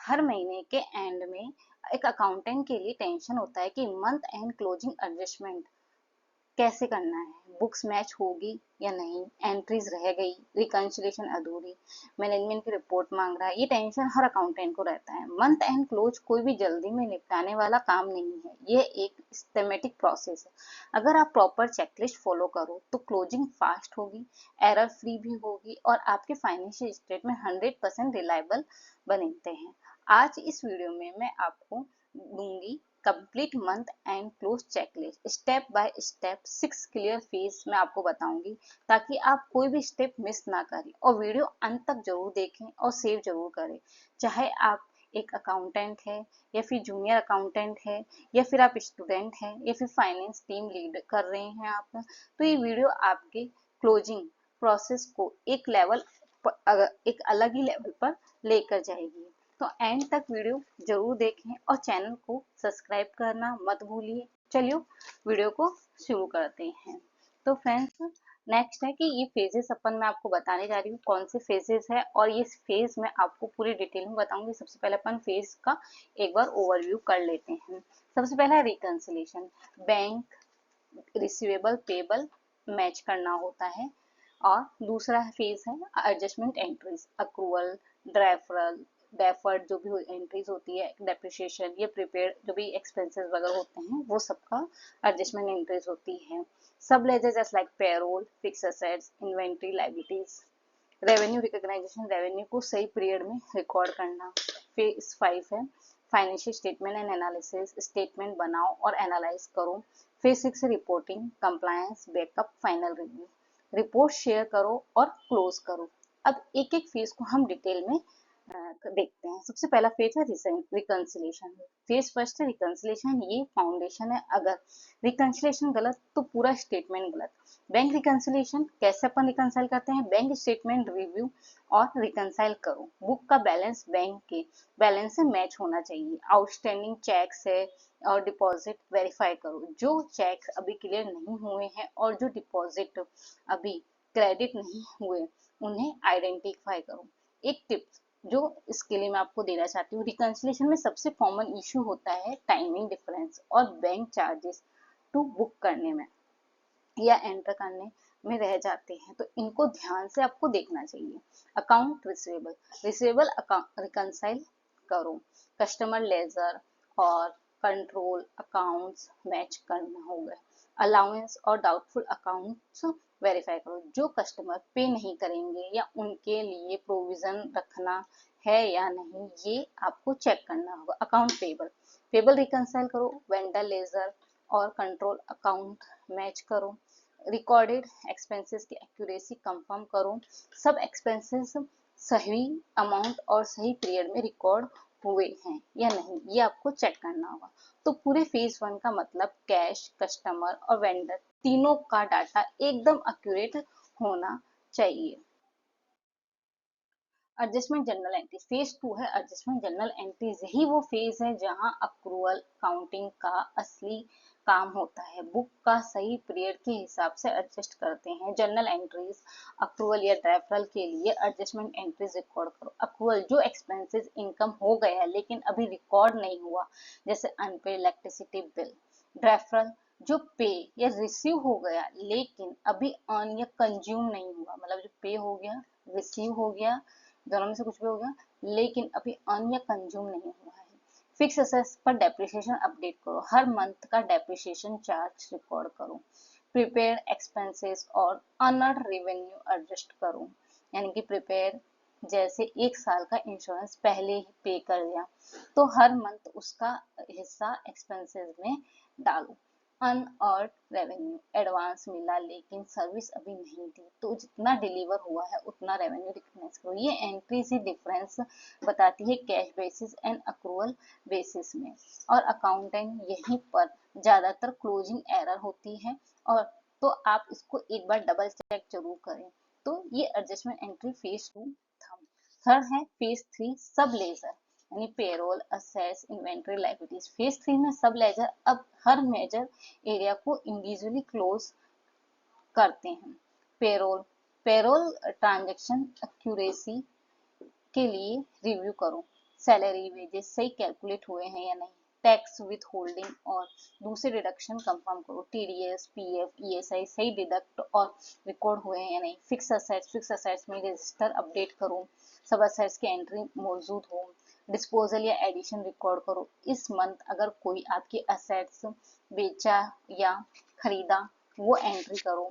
हर महीने के एंड में एक अकाउंटेंट के लिए टेंशन होता है कि मंथ एंड क्लोजिंग एडजस्टमेंट कैसे करना है, बुक्स मैच होगी या नहीं, एंट्रीज रह गई, रिकंसिलिएशन अधूरी, मैनेजमेंट की रिपोर्ट मांग रहा है। ये टेंशन हर अकाउंटेंट को रहता है। मंथ एंड क्लोज कोई भी जल्दी में निपटाने वाला काम नहीं है, ये एक सिस्टमेटिक प्रोसेस है। अगर आप प्रॉपर चेकलिस्ट फॉलो करो तो क्लोजिंग फास्ट होगी, एरर फ्री भी होगी और आपके फाइनेंशियल स्टेटमेंट 100% रिलायबल बनते हैं। आज इस वीडियो में मैं आपको दूंगी complete month and close checklist, step by step 6 clear phase मैं आपको बताऊंगी, ताकि आप कोई भी स्टेप मिस ना करें। और वीडियो अंत तक जरूर देखें और सेव जरूर करें। चाहे आप एक अकाउंटेंट है या फिर जूनियर अकाउंटेंट है या फिर आप स्टूडेंट है या फिर फाइनेंस टीम लीड कर रहे हैं आप, तो ये वीडियो आपके क्लोजिंग प्रोसेस को एक अलग ही लेवल पर लेकर जाएगी। तो एंड तक वीडियो जरूर देखें और चैनल को सब्सक्राइब करना मत भूलिए। चलिए वीडियो को शुरू करते हैं। तो फ्रेंड्स, नेक्स्ट है कि ये फेजेस अपन मैं आपको बताने जा रही हूँ कौन से फेजेस है, और ये फेज मैं आपको पूरी डिटेल में बताऊंगी। सबसे पहले अपन फेज का एक बार ओवरव्यू कर लेते हैं। सबसे पहला है reconciliation. Bank receivable payable match करना होता है। और दूसरा फेज है एडजस्टमेंट एंट्रीज, अक्रूवल, ड्रेफरल, डेफर्ड जो भी एंट्रीज होती है, डेप्रिसिएशन, ये प्रीपेड जो भी एक्सपेंसेस वगैरह होते हैं वो सबका एडजस्टमेंट एंट्रीज होती है। सब लेजर जैसे like payroll, fixed assets, inventory, liabilities. Revenue recognization, revenue को सही पीरियड में रिकॉर्ड करना। फेज 5 है financial statement and analysis, statement बनाओ और एनालाइज करो। Phase 6 reporting, compliance, backup, final review. Report share करो और क्लोज करो। अब एक एक फेज को हम डिटेल में देखते हैं। सबसे पहला फेज है रिकंसिलिएशन। फेज फर्स्ट है रिकंसिलिएशन, ये फाउंडेशन है। अगर रिकंसिलिएशन गलत तो पूरा स्टेटमेंट गलत। बैंक रिकंसिलिएशन कैसे अपन रिकंसाइल करते हैं, बैंक स्टेटमेंट रिव्यू और रिकंसाइल करो। बुक का बैलेंस बैंक के बैलेंस से मैच होना चाहिए। आउटस्टैंडिंग चेक्स है और डिपॉजिट वेरीफाई करो। जो चेक्स अभी क्लियर नहीं हुए हैं और जो डिपॉजिट अभी क्रेडिट नहीं हुए उन्हें आइडेंटिफाई करो। एक टिप्स जो इसके लिए मैं आपको देना चाहती हूँ, रिकंसिलिएशन में सबसे कॉमन इश्यू होता है टाइमिंग डिफरेंस और बैंक चार्जेस टू बुक करने में या एंटर करने में रह जाते हैं, तो इनको ध्यान से आपको देखना चाहिए। Account receivable, receivable account reconcile करो। कस्टमर लेजर और कंट्रोल अकाउंट्स मैच करना होगा। अलाउंस और डाउटफुल अकाउंट्स वेरीफाई करो। जो कस्टमर पे नहीं करेंगे या उनके लिए प्रोविजन रखना है या नहीं, ये आपको चेक करना होगा। अकाउंट पेबल, पेबल रिकंसाइल करो। वेंडर लेजर और कंट्रोल अकाउंट मैच करो। रिकॉर्डेड एक्सपेंसेस की एक्यूरेसी कंफर्म करो। सब एक्सपेंसेस सही अमाउंट और सही पीरियड में रिकॉर्ड हुए हैं या नहीं, ये आपको चेक करना होगा। तो पूरे फेज 1 का मतलब कैश, कस्टमर और वेंडर तीनों का डाटा एकदम एक्यूरेट होना चाहिए। एडजस्टमेंट जनरल एंट्री, फेज 2 है एडजस्टमेंट जनरल एंट्रीज। यही वो फेज है जहां अक्रूवल काउंटिंग का असली काम होता है। बुक का सही पीरियड के हिसाब से एडजस्ट करते हैं। जनरल एंट्रीज, अक्रूवल या रेफरल के लिए एडजस्टमेंट एंट्रीज रिकॉर्ड करो। अक्रूवल जो एक्सपेंसेस इनकम हो गया लेकिन अभी रिकॉर्ड नहीं हुआ, जैसे अनपेड इलेक्ट्रिसिटी बिल। रेफरल जो पे या रिसीव हो गया लेकिन अभी अर्न या कंज्यूम नहीं हुआ, मतलब जो पे हो गया, रिसीव हो गया, दोनों में से कुछ भी हो गया लेकिन अभी अर्न या कंज्यूम नहीं हुआ है। फिक्स असेट्स पर डेप्रिसिएशन अपडेट करो। हर मंथ का डेप्रिसिएशन चार्ज रिकॉर्ड करो। प्रीपेड एक्सपेंसेस और अनअर्न्ड रेवेन्यू एडजस्ट करो, यानी कि प्रीपेड जैसे एक साल का इंश्योरेंस पहले ही पे कर दिया तो हर मंथ उसका हिस्सा एक्सपेंसेस में डालो। अनअर्न्ड रेवेन्यू, एडवांस मिला लेकिन सर्विस अभी नहीं दी तो जितना डिलीवर हुआ है उतना रेवेन्यू रिकग्नाइज करो। ये एंट्री से डिफरेंस बताती है cash basis and accrual basis में। और अकाउंटेंट यहीं पर ज्यादातर क्लोजिंग एरर होती है, और तो आप इसको एक बार डबल चेक जरूर करें। तो ये एडजस्टमेंट एंट्री फेज 2 था। थर्ड है फेज 3 सब लेजर, यानी payroll, assets, inventory, liabilities. Phase 3 में सब लेजर अब हर मेजर एरिया को इंडिविजुअली क्लोज करते हैं। पेरोल, पेरोल ट्रांजैक्शन एक्यूरेसी के लिए रिव्यू करो। सैलरी वेजेस सही कैलकुलेट हुए हैं या नहीं, टैक्स विथ होल्डिंग और दूसरे डिडक्शन कंफर्म करो, टीडीएस पीएफ ईएसआई सही डिडक्ट और रिकॉर्ड हुए हैं या नहीं, फिक्स असेट्स में रजिस्टर अपडेट करो, सब असेट्स की एंट्री मौजूद हो, डिस्पोजल या एडिशन रिकॉर्ड करो, इस मंथ अगर कोई आपकी असेट्स बेचा या खरीदा वो एंट्री करो।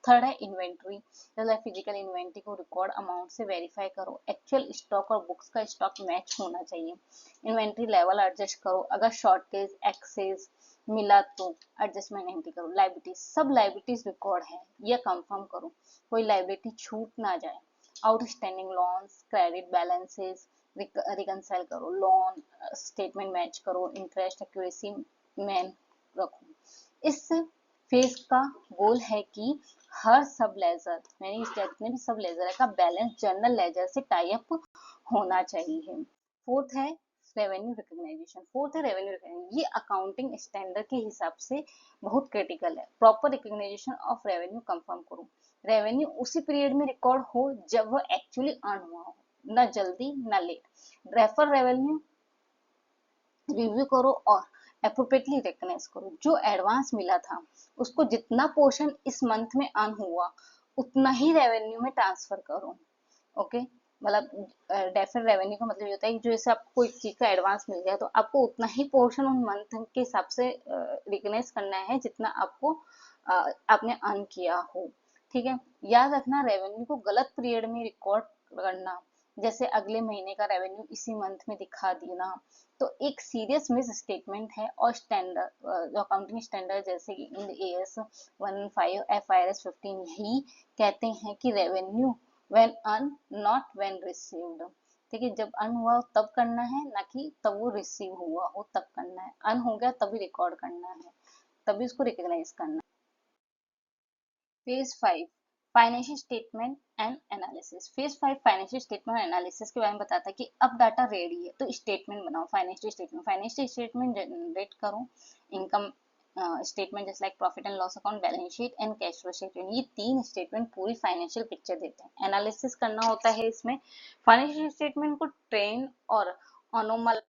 थर्ड है इन्वेंट्री, जैसे फिजिकल इन्वेंट्री को रिकॉर्ड अमाउंट से वेरीफाई करो, एक्चुअल स्टॉक और बुक्स का स्टॉक मैच होना चाहिए, इन्वेंट्री लेवल एडजस्ट करो, अगर शॉर्टेज एक्सेस मिला तो एडजस्टमेंट एंट्री करो। लाइबिलिटीज, सब लाइबिलिटीज रिकॉर्ड है यह कंफर्म करो, कोई लाइबिलिटी छूट ना जाए, outstanding loans credit balances reconcile करो, लोन स्टेटमेंट मैच करो, इंटरेस्ट एक्यूरेसी में रखो। इस फेज का गोल है कि हर सब लेजर यानी जितने भी सब लेजर है का बैलेंस जनरल लेजर से टाई अप होना चाहिए। फोर्थ है रेवेन्यू रिकॉग्नाइजेशन, ये अकाउंटिंग स्टैंडर्ड के हिसाब से बहुत क्रिटिकल है। Proper recognization of revenue confirm करो, रेवेन्यू उसी पीरियड में रिकॉर्ड हो जब वो एक्चुअली अर्न हुआ हो, ना जल्दी ना लेट। रेफर रेवेन्यू रिव्यू करो और अप्रोप्रिएटली रिकग्नाइज करो, जो एडवांस मिला था उसको जितना पोर्शन इस मंथ में अर्न हुआ उतना ही रेवेन्यू में ट्रांसफर करो। ओके, मतलब डेफिनेट रेवेन्यू का मतलब ये होता है कि जो जैसे आपको कोई चीज का एडवांस मिल गया तो आपको उतना ही पोर्शन उन मंथ के हिसाब से रिकग्नाइज करना है जितना आपको आपने अर्न किया हो। ठीक है, याद रखना रेवेन्यू को गलत पीरियड में रिकॉर्ड करना, जैसे अगले महीने का रेवेन्यू इसी मंथ में दिखा देना, तो एक सीरियस मिस स्टेटमेंट है। और स्टैंडर्ड जो अकाउंटिंग स्टैंडर्ड जैसे कि इन एएस 15 एफआईआरएस 15 यही कहते हैं कि revenue when earn not when received. ठीक है, जब अर्न हुआ हो तब करना है, ना कि तब वो रिसीव हुआ हो तब करना है, अर्न हो गया तभी रिकॉर्ड करना है, तभी उसको रिकॉग्नाइज करना है। Phase 5 financial statement and analysis, phase 5 financial statement analysis के बारे में बताता है कि अब डाटा रेडी है तो स्टेटमेंट बनाओ, फाइनेंशियल स्टेटमेंट जनरेट करो, इनकम स्टेटमेंट जैसे like profit and loss account, balance sheet and cash flow statement, ये तीन स्टेटमेंट पूरी फाइनेंशियल पिक्चर देते हैं। एनालिसिस करना होता है इसमें, फाइनेंशियल स्टेटमेंट को ट्रेंड और अनोमल